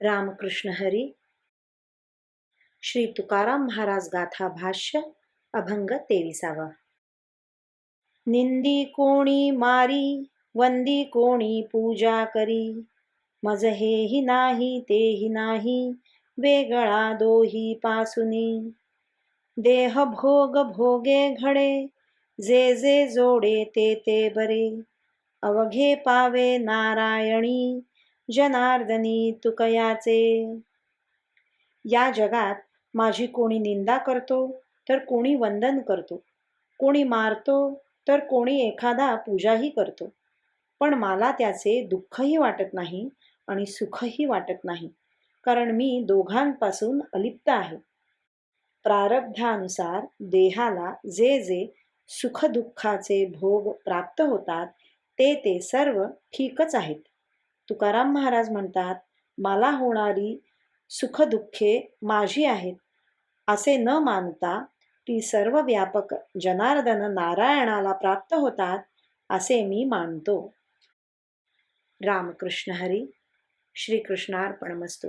रामकृष्ण हरी. श्री तुकाराम महाराज गाथा भाष्य अभंग 23. निंदी कोणी मारी, वंदी कोणी पूजा करी. मज हेही नाही तेही नाही, वेगळा दोही पासुनी. देह भोग भोगे घडे, जे जे जोडे ते ते बरे. अवघे पावे नारायणी, जनार्दनी तुकयाचे. या जगात माझी कोणी निंदा करतो तर कोणी वंदन करतो, कोणी मारतो तर कोणी एखादा पूजाही करतो. पण मला त्याचे दुःखही वाटत नाही आणि सुखही वाटत नाही, कारण मी दोघांपासून अलिप्त आहे. प्रारब्धानुसार देहाला जे जे सुखदुःखाचे भोग प्राप्त होतात ते सर्व ठीकच आहेत. तुकाराम महाराज म्हणतात, मला होणारी सुखदुःखे माझी आहेत असे न मानता ती सर्व व्यापक जनार्दन नारायणाला प्राप्त होतात असे मी मानतो. रामकृष्ण हरी. श्रीकृष्णार्पणमस्तु.